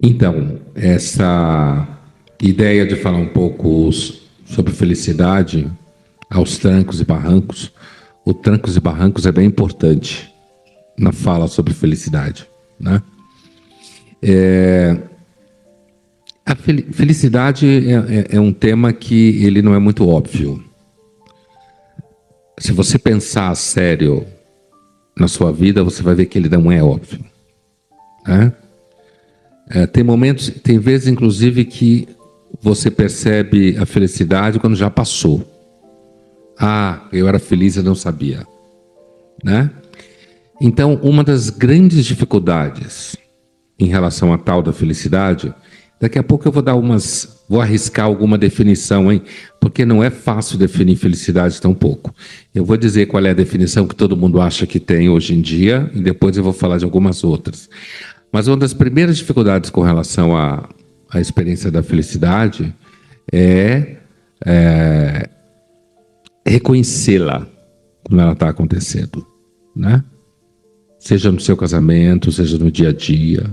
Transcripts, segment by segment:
Então, essa ideia de falar um pouco sobre felicidade aos trancos e barrancos, o trancos e barrancos é bem importante na fala sobre felicidade, né? A felicidade é um tema que ele não é muito óbvio. Se você pensar a sério na sua vida, você vai ver que ele não é óbvio, né? Tem momentos, tem vezes inclusive que você percebe a felicidade quando já passou. Ah, eu era feliz e não sabia, né? Então, uma das grandes dificuldades em relação à tal da felicidade, daqui a pouco eu vou arriscar alguma definição, hein? Porque não é fácil definir felicidade tão pouco. Eu vou dizer qual é a definição que todo mundo acha que tem hoje em dia e depois eu vou falar de algumas outras. Mas uma das primeiras dificuldades com relação à experiência da felicidade é reconhecê-la quando ela está acontecendo, né? Seja no seu casamento, seja no dia a dia,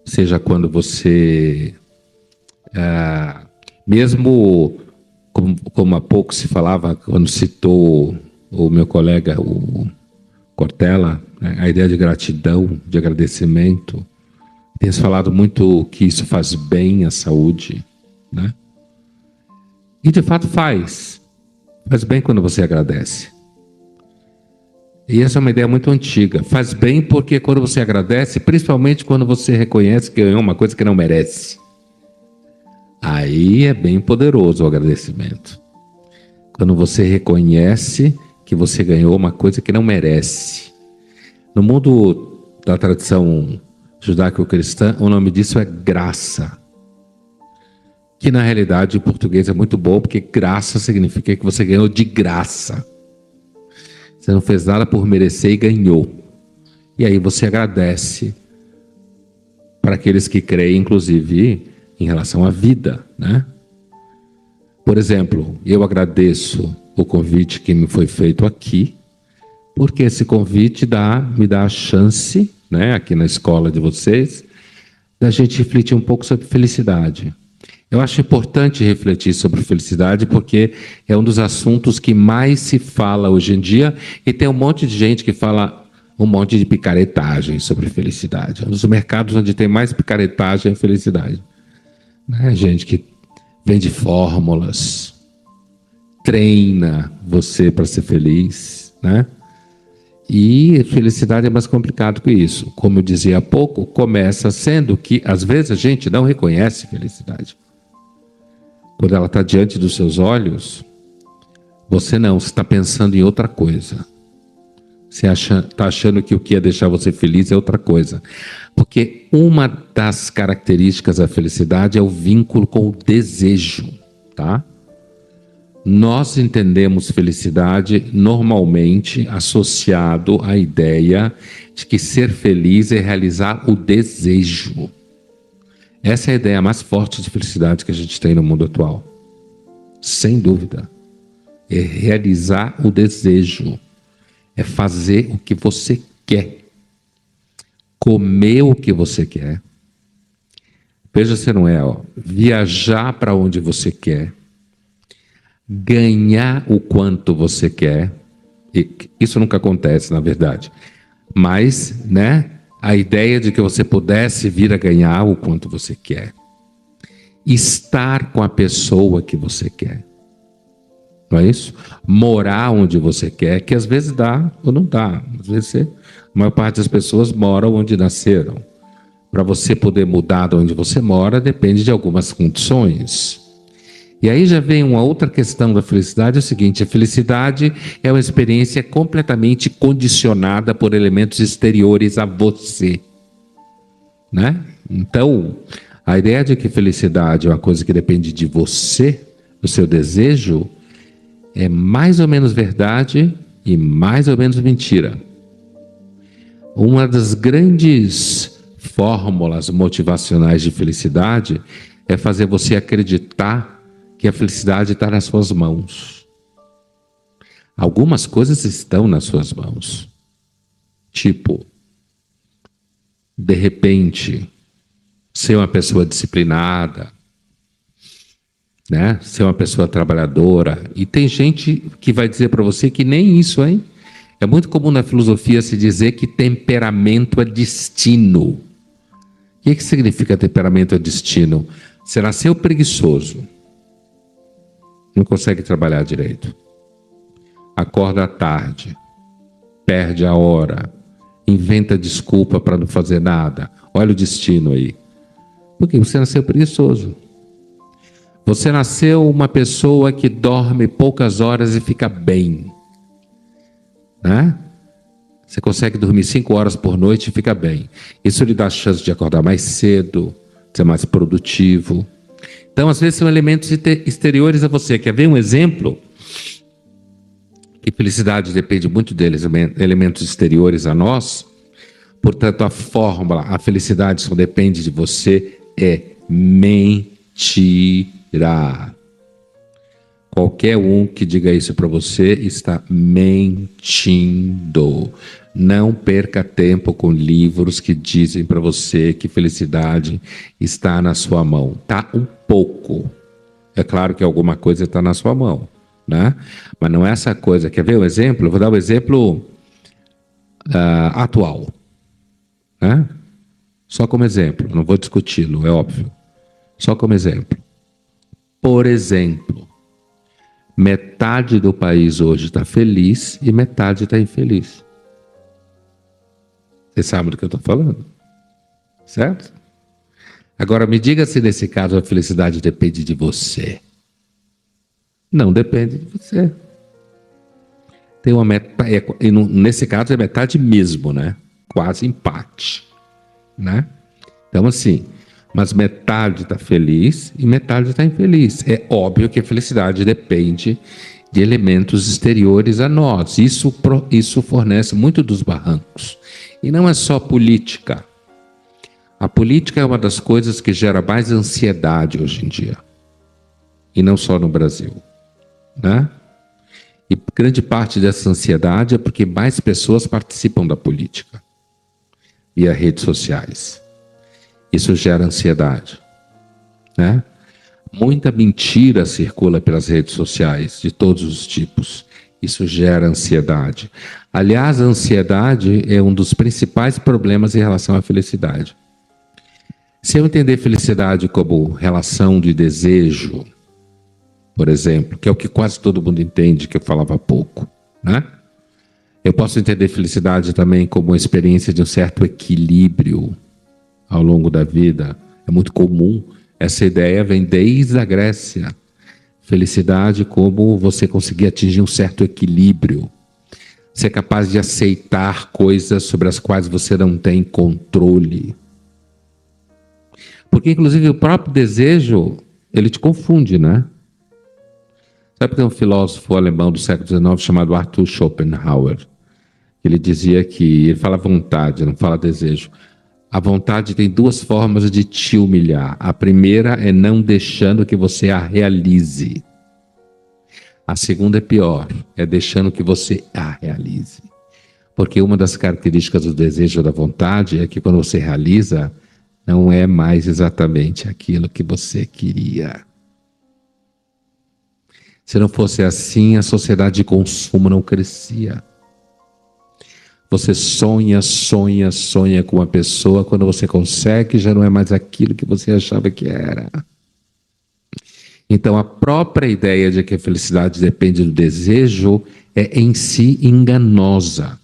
seja quando você, mesmo como há pouco se falava, quando citou o meu colega, o Cortella, né, a ideia de gratidão, de agradecimento, tem se falado muito que isso faz bem à saúde, né? E de fato faz bem quando você agradece. E essa é uma ideia muito antiga. Faz bem porque quando você agradece, principalmente quando você reconhece que ganhou uma coisa que não merece. Aí é bem poderoso o agradecimento. Quando você reconhece que você ganhou uma coisa que não merece. No mundo da tradição judaico-cristã, o nome disso é graça. Que na realidade em português é muito bom, porque graça significa que você ganhou de graça. Você não fez nada por merecer e ganhou. E aí você agradece para aqueles que creem, inclusive, em relação à vida, né? Por exemplo, eu agradeço o convite que me foi feito aqui, porque esse convite me dá a chance, né, aqui na escola de vocês, da gente refletir um pouco sobre felicidade. Eu acho importante refletir sobre felicidade porque é um dos assuntos que mais se fala hoje em dia e tem um monte de gente que fala um monte de picaretagem sobre felicidade. É um dos mercados onde tem mais picaretagem é felicidade. Né? Gente que vende fórmulas, treina você para ser feliz, né? E felicidade é mais complicado que isso. Como eu dizia há pouco, começa sendo que às vezes a gente não reconhece felicidade. Quando ela está diante dos seus olhos, você está pensando em outra coisa. Você está achando que o que ia deixar você feliz é outra coisa. Porque uma das características da felicidade é o vínculo com o desejo, tá? Nós entendemos felicidade normalmente associado à ideia de que ser feliz é realizar o desejo. Essa é a ideia mais forte de felicidade que a gente tem no mundo atual. Sem dúvida. É realizar o desejo. É fazer o que você quer. Comer o que você quer. Veja se não é, viajar para onde você quer. Ganhar o quanto você quer. Isso nunca acontece, na verdade. Mas, né? A ideia de que você pudesse vir a ganhar o quanto você quer. Estar com a pessoa que você quer. Não é isso? Morar onde você quer, que às vezes dá ou não dá. Às vezes a maior parte das pessoas moram onde nasceram. Para você poder mudar de onde você mora, depende de algumas condições. E aí já vem uma outra questão da felicidade, é o seguinte: a felicidade é uma experiência completamente condicionada por elementos exteriores a você, né? Então, a ideia de que felicidade é uma coisa que depende de você, do seu desejo, é mais ou menos verdade e mais ou menos mentira. Uma das grandes fórmulas motivacionais de felicidade é fazer você acreditar que a felicidade está nas suas mãos. Algumas coisas estão nas suas mãos. Tipo, de repente, ser uma pessoa disciplinada, né? Ser uma pessoa trabalhadora. E tem gente que vai dizer para você que nem isso, hein? É muito comum na filosofia se dizer que temperamento é destino. O que significa temperamento é destino? Você nasceu preguiçoso, não consegue trabalhar direito, acorda à tarde, perde a hora, inventa desculpa para não fazer nada. Olha o destino aí. Porque você nasceu preguiçoso. Você nasceu uma pessoa que dorme poucas horas e fica bem, né? Você consegue dormir 5 horas por noite e fica bem. Isso lhe dá a chance de acordar mais cedo, ser mais produtivo. Então, às vezes, são elementos exteriores a você. Quer ver um exemplo? Que felicidade depende muito deles, elementos exteriores a nós. Portanto, a fórmula, a felicidade só depende de você, é mentira. Qualquer um que diga isso para você está mentindo. Não perca tempo com livros que dizem para você que felicidade está na sua mão. Tá um pouco. É claro que alguma coisa está na sua mão, né? Mas não é essa coisa. Quer ver um exemplo? Eu vou dar um exemplo atual, né? Só como exemplo. Não vou discuti-lo, é óbvio. Só como exemplo. Por exemplo, metade do país hoje está feliz e metade está infeliz. Você sabe do que eu estou falando? Certo? Agora me diga se nesse caso a felicidade depende de você. Não depende de você. Tem uma metade, nesse caso é metade mesmo, né? Quase empate, né? Então assim, mas metade está feliz e metade está infeliz. É óbvio que a felicidade depende de elementos exteriores a nós. Isso fornece muito dos barrancos. E não é só política. A política é uma das coisas que gera mais ansiedade hoje em dia. E não só no Brasil, né? E grande parte dessa ansiedade é porque mais pessoas participam da política via redes sociais. Isso gera ansiedade, né? Muita mentira circula pelas redes sociais, de todos os tipos. Isso gera ansiedade. Aliás, a ansiedade é um dos principais problemas em relação à felicidade. Se eu entender felicidade como relação de desejo, por exemplo, que é o que quase todo mundo entende, que eu falava há pouco, né? Eu posso entender felicidade também como uma experiência de um certo equilíbrio ao longo da vida. É muito comum. Essa ideia vem desde a Grécia. Felicidade como você conseguir atingir um certo equilíbrio. Ser capaz de aceitar coisas sobre as quais você não tem controle. Porque, inclusive, o próprio desejo, ele te confunde, né? Sabe que tem um filósofo alemão do século XIX chamado Arthur Schopenhauer? Ele dizia que, ele fala vontade, não fala desejo. A vontade tem 2 formas de te humilhar. A primeira é não deixando que você a realize. A segunda é pior, é deixando que você a realize. Porque uma das características do desejo ou da vontade é que quando você realiza, não é mais exatamente aquilo que você queria. Se não fosse assim, a sociedade de consumo não crescia. Você sonha com uma pessoa, quando você consegue, já não é mais aquilo que você achava que era. Então, a própria ideia de que a felicidade depende do desejo é em si enganosa.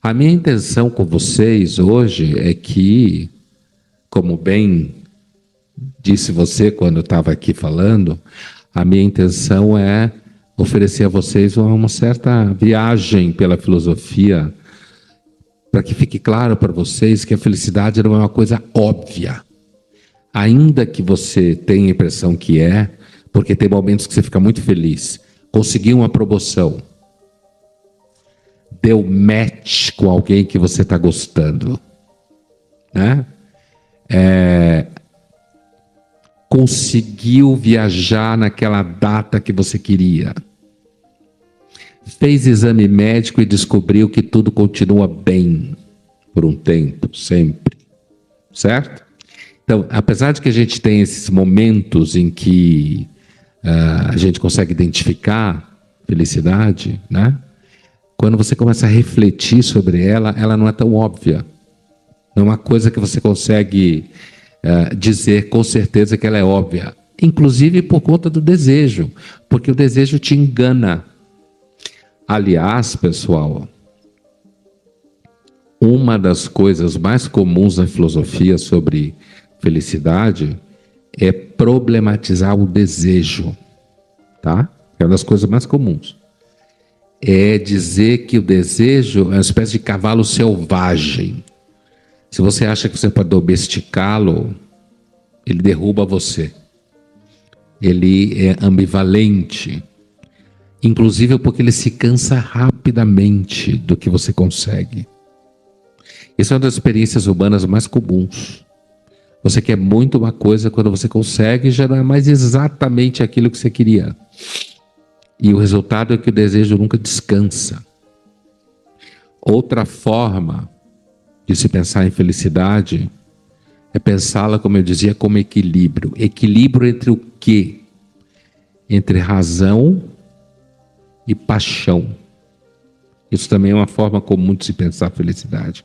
A minha intenção com vocês hoje é que, como bem disse você quando eu estava aqui falando, a minha intenção é oferecer a vocês uma certa viagem pela filosofia, para que fique claro para vocês que a felicidade não é uma coisa óbvia. Ainda que você tenha a impressão que é, porque tem momentos que você fica muito feliz. Conseguiu uma promoção. Deu match com alguém que você está gostando. Né? Conseguiu viajar naquela data que você queria. Fez exame médico e descobriu que tudo continua bem por um tempo, sempre. Certo? Então, apesar de que a gente tem esses momentos em que a gente consegue identificar felicidade, né? Quando você começa a refletir sobre ela, ela não é tão óbvia. Não é uma coisa que você consegue dizer com certeza que ela é óbvia. Inclusive por conta do desejo, porque o desejo te engana. Aliás, pessoal, uma das coisas mais comuns na filosofia sobre felicidade é problematizar o desejo, tá? É uma das coisas mais comuns. É dizer que o desejo é uma espécie de cavalo selvagem. Se você acha que você pode domesticá-lo, ele derruba você. Ele é ambivalente. Inclusive porque ele se cansa rapidamente do que você consegue. Isso é uma das experiências humanas mais comuns. Você quer muito uma coisa, quando você consegue, já não é mais exatamente aquilo que você queria. E o resultado é que o desejo nunca descansa. Outra forma de se pensar em felicidade é pensá-la, como eu dizia, como equilíbrio. Equilíbrio entre o quê? Entre razão e paixão. Isso também é uma forma comum de se pensar a felicidade.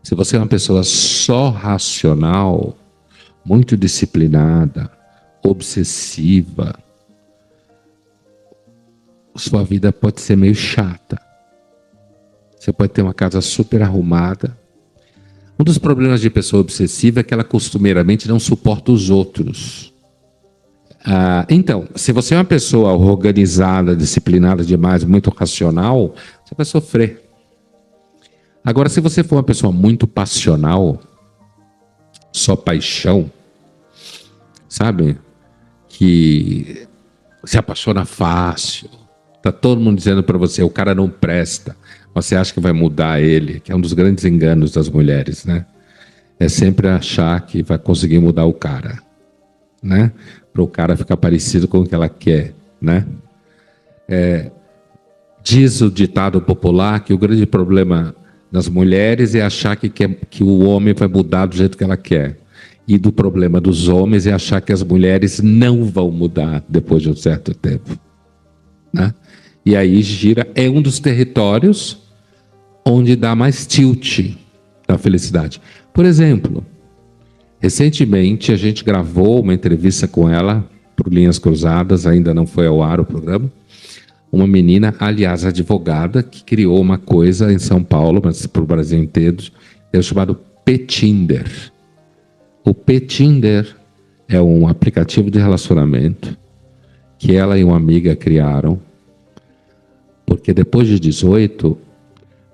Se você é uma pessoa só racional, muito disciplinada, obsessiva, sua vida pode ser meio chata. Você pode ter uma casa super arrumada. Um dos problemas de pessoa obsessiva é que ela costumeiramente não suporta os outros. Então, se você é uma pessoa organizada, disciplinada demais, muito racional, você vai sofrer. Agora, se você for uma pessoa muito passional, só paixão, sabe? Que se apaixona fácil. Tá todo mundo dizendo para você, o cara não presta. Você acha que vai mudar ele, que é um dos grandes enganos das mulheres, né? É sempre achar que vai conseguir mudar o cara, né? Para o cara ficar parecido com o que ela quer, né? Diz o ditado popular que o grande problema das mulheres é achar que o homem vai mudar do jeito que ela quer. E do problema dos homens é achar que as mulheres não vão mudar depois de um certo tempo, né? E aí é um dos territórios onde dá mais tilt na felicidade. Por exemplo, recentemente a gente gravou uma entrevista com ela por Linhas Cruzadas, ainda não foi ao ar o programa. Uma menina, aliás, advogada, que criou uma coisa em São Paulo, mas para o Brasil inteiro, é chamado Petinder. O Petinder é um aplicativo de relacionamento que ela e uma amiga criaram, porque depois de 18,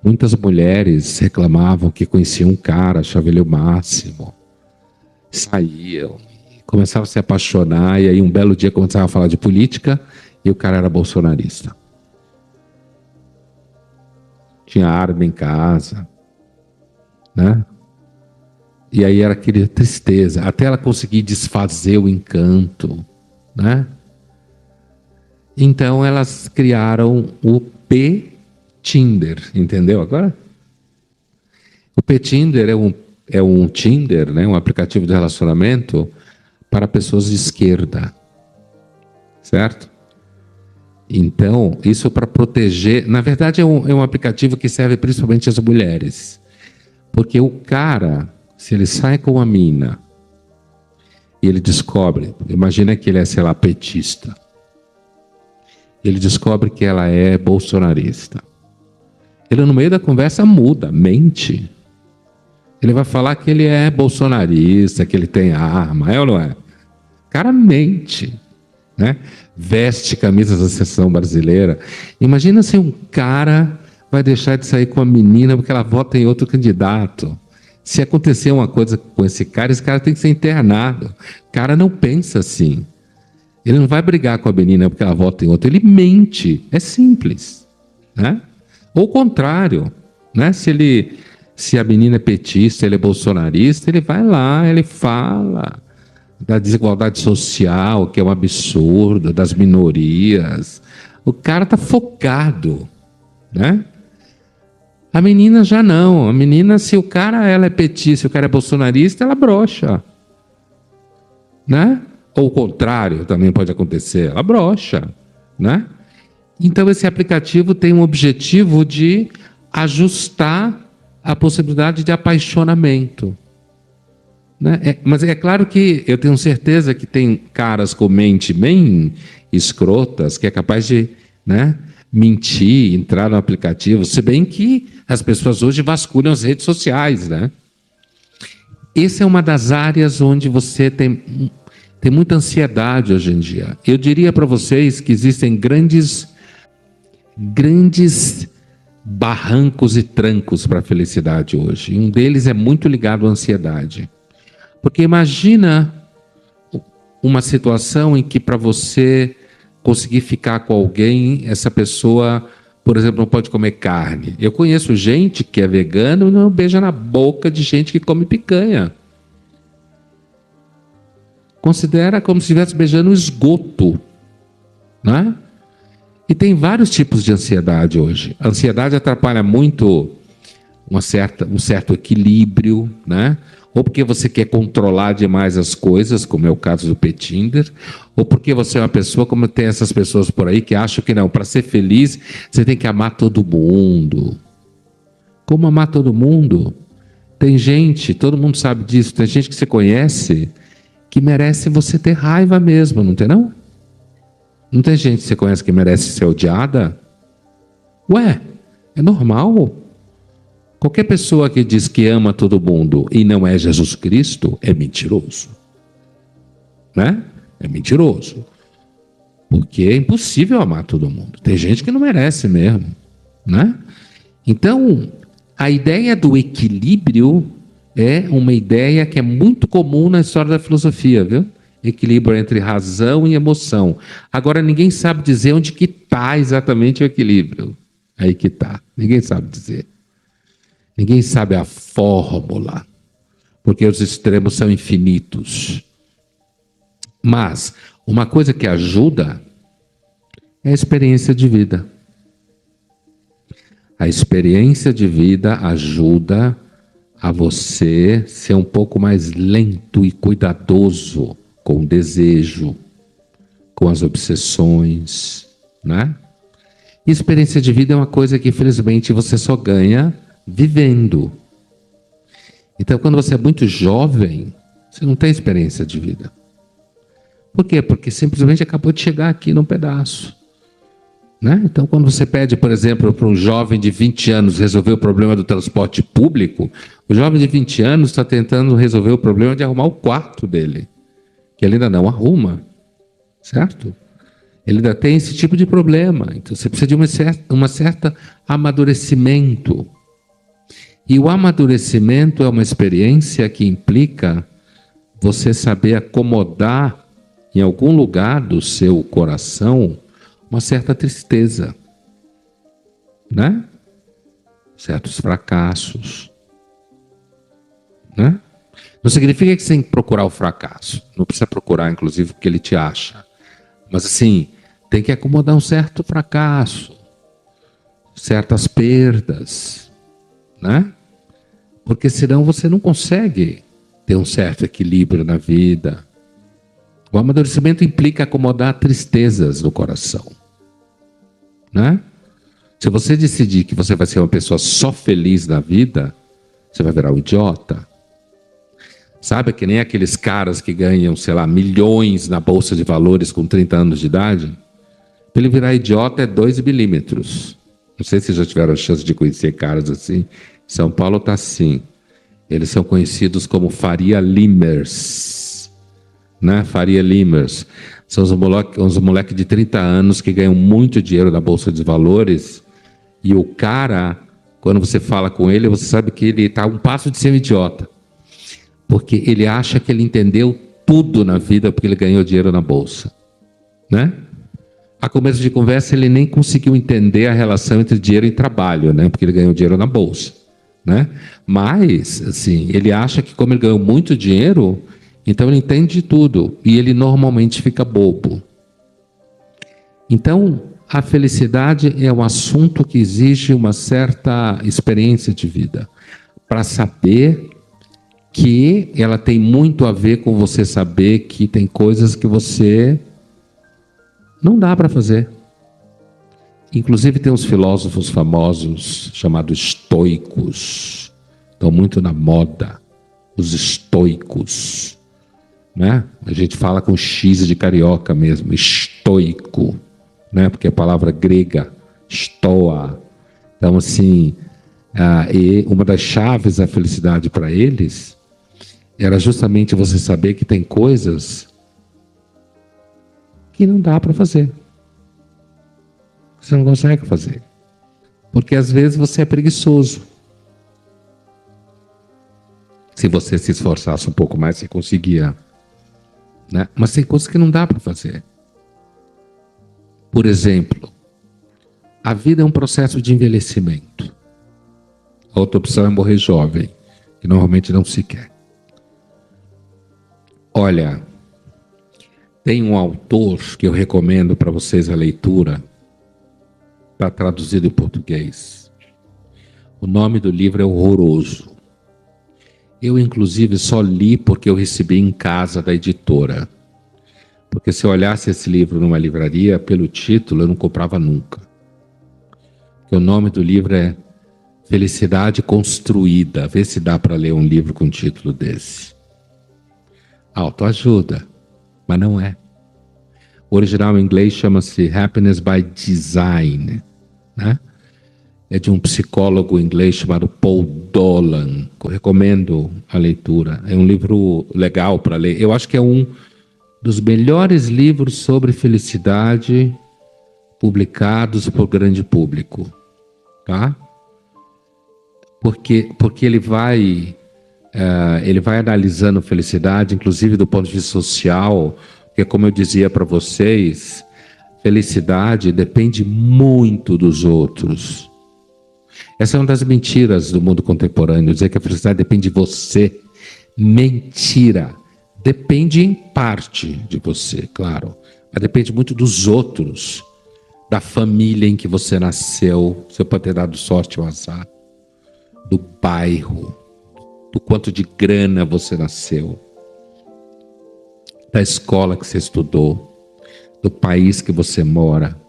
muitas mulheres reclamavam que conheciam um cara, achavam ele o máximo, saíam, começavam a se apaixonar, e aí um belo dia começavam a falar de política, e o cara era bolsonarista. Tinha arma em casa, né? E aí era aquele tristeza, até ela conseguir desfazer o encanto, né? Então elas criaram o Petinder, entendeu agora? O Petinder é um Tinder, né? Um aplicativo de relacionamento para pessoas de esquerda, certo? Então, isso para proteger... Na verdade, é um aplicativo que serve principalmente às mulheres. Porque o cara, se ele sai com uma mina e ele descobre... Imagina que ele é, sei lá, petista. Ele descobre que ela é bolsonarista. Ele, no meio da conversa, muda, mente. Ele vai falar que ele é bolsonarista, que ele tem arma, é ou não é? O cara mente, né? Veste camisas da seleção brasileira. Imagina se um cara vai deixar de sair com a menina porque ela vota em outro candidato. Se acontecer uma coisa com esse cara tem que ser internado. O cara não pensa assim. Ele não vai brigar com a menina porque ela vota em outro. Ele mente. É simples, né? Ou o contrário, né? Se a menina é petista, ele é bolsonarista, ele vai lá, ele fala da desigualdade social, que é um absurdo, das minorias. O cara está focado, né? A menina já não. A menina, se o cara ela é petista, se o cara é bolsonarista, ela brocha. Né? Ou o contrário também pode acontecer. Ela brocha. Né? Então esse aplicativo tem um objetivo de ajustar a possibilidade de apaixonamento. Né? Mas é claro que eu tenho certeza que tem caras com mente bem escrotas que é capaz de, né, mentir, entrar no aplicativo, se bem que as pessoas hoje vasculham as redes sociais, né? Essa é uma das áreas onde você tem muita ansiedade hoje em dia. Eu diria para vocês que existem grandes barrancos e trancos para a felicidade hoje. E um deles é muito ligado à ansiedade. Porque imagina uma situação em que para você conseguir ficar com alguém, essa pessoa, por exemplo, não pode comer carne. Eu conheço gente que é vegano e não beija na boca de gente que come picanha. Considera como se estivesse beijando um esgoto, né? E tem vários tipos de ansiedade hoje. A ansiedade atrapalha muito um certo equilíbrio, né? Ou porque você quer controlar demais as coisas, como é o caso do Petinder, ou porque você é uma pessoa, como tem essas pessoas por aí, que acham que não, para ser feliz, você tem que amar todo mundo. Como amar todo mundo? Tem gente, todo mundo sabe disso, tem gente que você conhece que merece você ter raiva mesmo, não tem não? Não tem gente que você conhece que merece ser odiada? Ué, é normal. Qualquer pessoa que diz que ama todo mundo e não é Jesus Cristo é mentiroso. Né? É mentiroso. Porque é impossível amar todo mundo. Tem gente que não merece mesmo. Né? Então, a ideia do equilíbrio é uma ideia que é muito comum na história da filosofia, viu? Equilíbrio entre razão e emoção. Agora, ninguém sabe dizer onde que está exatamente o equilíbrio. Aí que está. Ninguém sabe dizer. Ninguém sabe a fórmula, porque os extremos são infinitos. Mas uma coisa que ajuda é a experiência de vida. A experiência de vida ajuda a você ser um pouco mais lento e cuidadoso com o desejo, com as obsessões, né? E experiência de vida é uma coisa que, infelizmente, você só ganha vivendo. Então, quando você é muito jovem, você não tem experiência de vida. Por quê? Porque simplesmente acabou de chegar aqui num pedaço. Né? Então, quando você pede, por exemplo, para um jovem de 20 anos resolver o problema do transporte público, o jovem de 20 anos está tentando resolver o problema de arrumar o quarto dele, que ele ainda não arruma. Certo? Ele ainda tem esse tipo de problema. Então, você precisa de uma certa amadurecimento. E o amadurecimento é uma experiência que implica você saber acomodar em algum lugar do seu coração uma certa tristeza, né? Certos fracassos, né? Não significa que você tem que procurar o fracasso. Não precisa procurar, inclusive, porque ele te acha. Mas assim, tem que acomodar um certo fracasso, certas perdas, né? Porque senão você não consegue ter um certo equilíbrio na vida. O amadurecimento implica acomodar tristezas no coração, né? Se você decidir que você vai ser uma pessoa só feliz na vida, você vai virar um idiota. Sabe, que nem aqueles caras que ganham, sei lá, milhões na bolsa de valores com 30 anos de idade. Para ele virar idiota é 2 milímetros. Não sei se já tiveram a chance de conhecer caras assim. São Paulo está assim. Eles são conhecidos como Faria Limers. Né? Faria Limers. São uns moleques de 30 anos que ganham muito dinheiro na bolsa de valores. E o cara, quando você fala com ele, você sabe que ele está a um passo de ser um idiota. Porque ele acha que ele entendeu tudo na vida porque ele ganhou dinheiro na bolsa. Né? A começo de conversa ele nem conseguiu entender a relação entre dinheiro e trabalho, né? Porque ele ganhou dinheiro na bolsa. Né? Mas, assim, ele acha que como ele ganhou muito dinheiro, então ele entende de tudo. E ele normalmente fica bobo. Então, A felicidade é um assunto que exige uma certa experiência de vida para saber que ela tem muito a ver com você saber que tem coisas que você não dá para fazer. Inclusive tem uns filósofos famosos chamados estoicos, estão muito na moda, os estoicos, né? A gente fala com X de carioca mesmo, estoico, né? Porque a palavra grega, stoa. Então assim, e uma das chaves da felicidade para eles era justamente você saber que tem coisas que não dá para fazer. Você não consegue fazer. Porque às vezes você é preguiçoso. Se você se esforçasse um pouco mais, você conseguia. Né? Mas tem coisas que não dá para fazer. Por exemplo, a vida é um processo de envelhecimento. A outra opção é morrer jovem, que normalmente não se quer. Olha, tem um autor que eu recomendo para vocês a leitura, está traduzido em português. O nome do livro é horroroso. Eu, inclusive, só li porque eu recebi em casa da editora. Porque se eu olhasse esse livro numa livraria, pelo título, eu não comprava nunca. Porque o nome do livro é Felicidade Construída. Vê se dá para ler um livro com um título desse. Autoajuda, mas não é. O original em inglês chama-se Happiness by Design, né? É de um psicólogo inglês chamado Paul Dolan. Eu recomendo a leitura. É um livro legal para ler. Eu acho que é um dos melhores livros sobre felicidade publicados por grande público, tá? Porque ele vai analisando felicidade, inclusive do ponto de vista social, porque como eu dizia para vocês, felicidade depende muito dos outros. Essa é uma das mentiras do mundo contemporâneo, dizer que a felicidade depende de você. Mentira. Depende em parte de você, claro, mas depende muito dos outros, da família em que você nasceu, você pode ter dado sorte ou azar, do bairro, do quanto de grana você nasceu, da escola que você estudou, do país que você mora,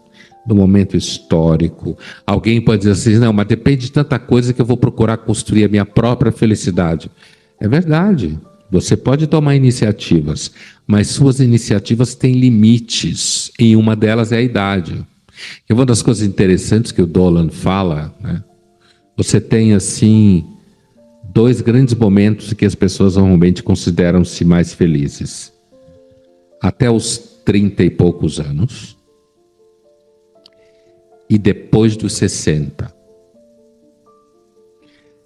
do momento histórico. Alguém pode dizer assim, não, mas depende de tanta coisa que eu vou procurar construir a minha própria felicidade. É verdade, você pode tomar iniciativas, mas suas iniciativas têm limites, e uma delas é a idade. E uma das coisas interessantes que o Dolan fala, né? Você tem assim 2 grandes momentos que as pessoas normalmente consideram-se mais felizes. Até os 30 e poucos anos e depois dos 60.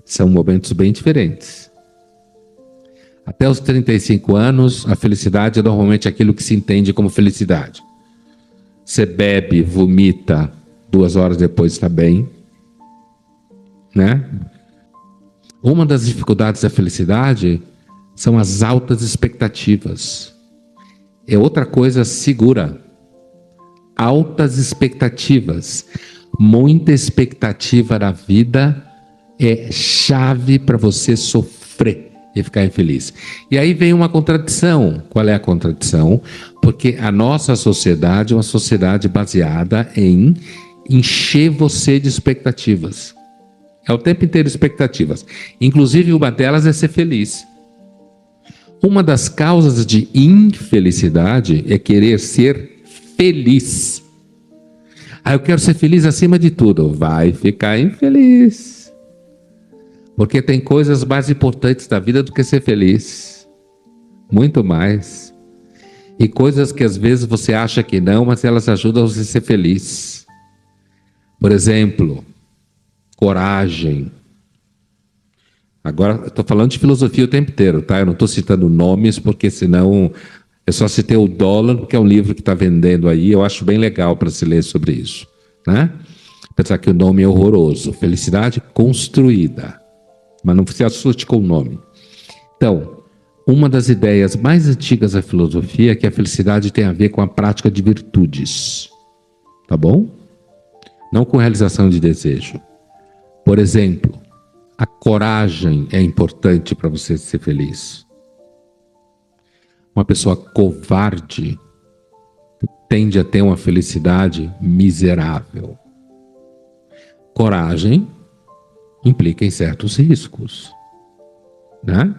São momentos bem diferentes. Até os 35 anos, a felicidade é normalmente aquilo que se entende como felicidade. Você bebe, vomita, 2 horas depois está bem, né? Uma das dificuldades da felicidade são as altas expectativas. É outra coisa segura. Altas expectativas. Muita expectativa na vida é chave para você sofrer e ficar infeliz. E aí vem uma contradição. Qual é a contradição? Porque a nossa sociedade é uma sociedade baseada em encher você de expectativas. É o tempo inteiro expectativas. Inclusive, uma delas é ser feliz. Uma das causas de infelicidade é querer ser feliz. Eu quero ser feliz acima de tudo. Vai ficar infeliz. Porque tem coisas mais importantes da vida do que ser feliz. Muito mais. E coisas que às vezes você acha que não, mas elas ajudam você a ser feliz. Por exemplo, coragem. Agora, eu estou falando de filosofia o tempo inteiro, tá? Eu não estou citando nomes, porque senão eu só citei o Dolan, porque é um livro que está vendendo aí, eu acho bem legal para se ler sobre isso, né? Apesar que o nome é horroroso, Felicidade Construída. Mas não se assuste com o nome. Então, uma das ideias mais antigas da filosofia é que a felicidade tem a ver com a prática de virtudes. Tá bom? não com realização de desejo. Por exemplo, a coragem é importante para você ser feliz. Uma pessoa covarde tende a ter uma felicidade miserável. Coragem implica em certos riscos, né?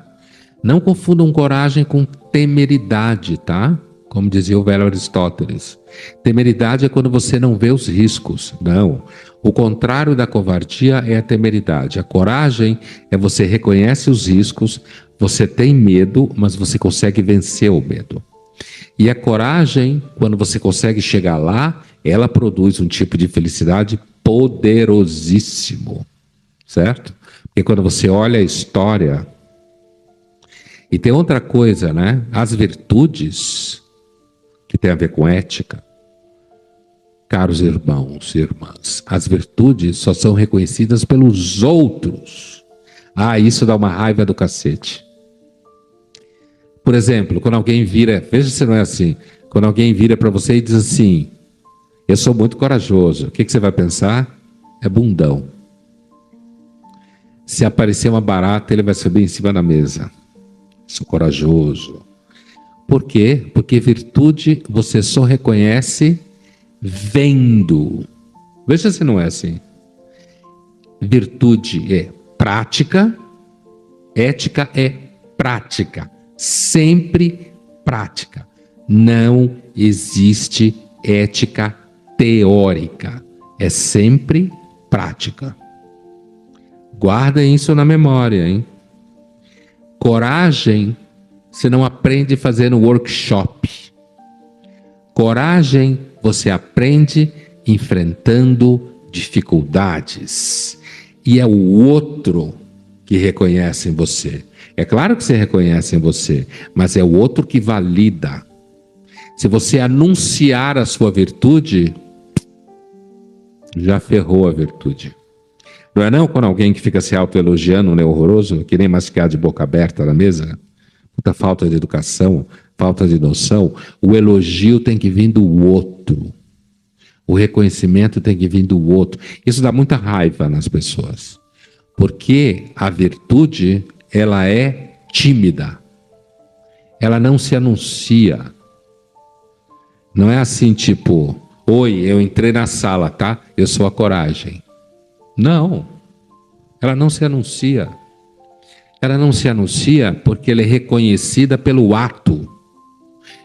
Não confundam coragem com temeridade, tá? Como dizia o velho Aristóteles. Temeridade é quando você não vê os riscos. Não. O contrário da covardia é a temeridade. A coragem é você reconhece os riscos, você tem medo, mas você consegue vencer o medo. E a coragem, quando você consegue chegar lá, ela produz um tipo de felicidade poderosíssimo. Certo? Porque quando você olha a história... E tem outra coisa, né? As virtudes, que tem a ver com ética, caros irmãos e irmãs, as virtudes só são reconhecidas pelos outros. Ah, isso dá uma raiva do cacete. Por exemplo, quando alguém vira, veja se não é assim, quando alguém vira para você e diz assim, eu sou muito corajoso, o que você vai pensar? É bundão. Se aparecer uma barata, ele vai subir em cima da mesa. Sou corajoso. Por quê? Porque virtude você só reconhece vendo. Veja se não é assim. Virtude é prática, ética é prática. Sempre prática. Não existe ética teórica. É sempre prática. Guardem isso na memória, hein? Coragem, você não aprende fazendo workshop. Coragem, você aprende enfrentando dificuldades. E é o outro que reconhece em você. É claro que você reconhece em você, mas é o outro que valida. Se você anunciar a sua virtude, já ferrou a virtude. Não é não quando alguém que fica se autoelogiando, né, horroroso, que nem mastigar de boca aberta na mesa? Puta falta de educação, falta de noção. O elogio tem que vir do outro. O reconhecimento tem que vir do outro. Isso dá muita raiva nas pessoas. Porque a virtude, ela é tímida. Ela não se anuncia. Não é assim tipo, oi, eu entrei na sala, tá? Eu sou a coragem. Não, ela não se anuncia. Ela não se anuncia porque ela é reconhecida pelo ato.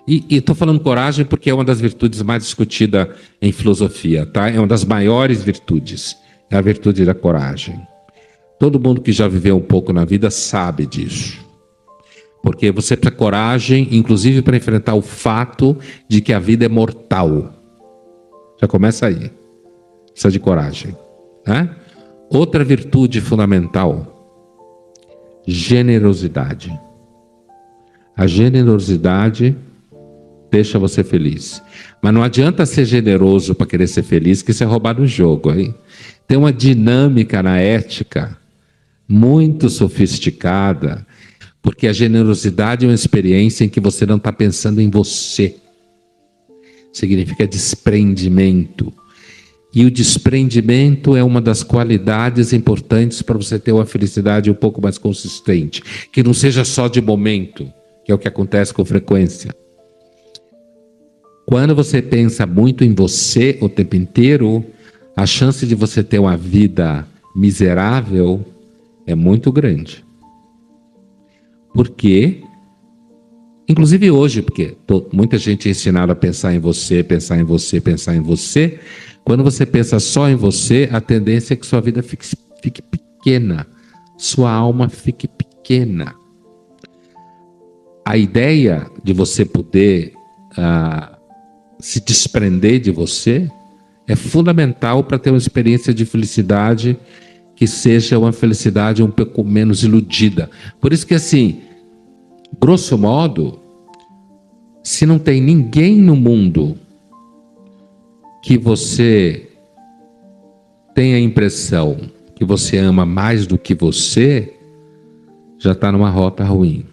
E estou falando coragem porque é uma das virtudes mais discutidas em filosofia, tá? É uma das maiores virtudes, é a virtude da coragem. Todo mundo que já viveu um pouco na vida sabe disso. Porque você precisa de coragem, inclusive para enfrentar o fato de que a vida é mortal. Já começa aí. Precisa de coragem. Né? Outra virtude fundamental, generosidade. A generosidade deixa você feliz. Mas não adianta ser generoso para querer ser feliz, que isso é roubar no jogo. Hein? Tem uma dinâmica na ética muito sofisticada, porque a generosidade é uma experiência em que você não está pensando em você. Significa desprendimento. E o desprendimento é uma das qualidades importantes para você ter uma felicidade um pouco mais consistente. Que não seja só de momento, que é o que acontece com frequência. Quando você pensa muito em você o tempo inteiro, a chance de você ter uma vida miserável é muito grande. Por quê? Inclusive hoje, porque muita gente é ensinada a pensar em você, pensar em você, pensar em você. Quando você pensa só em você, a tendência é que sua vida fique pequena. Sua alma fique pequena. A ideia de você poder se desprender de você é fundamental para ter uma experiência de felicidade que seja uma felicidade um pouco menos iludida. Por isso que assim, grosso modo, se não tem ninguém no mundo que você tenha a impressão que você ama mais do que você, já está numa rota ruim.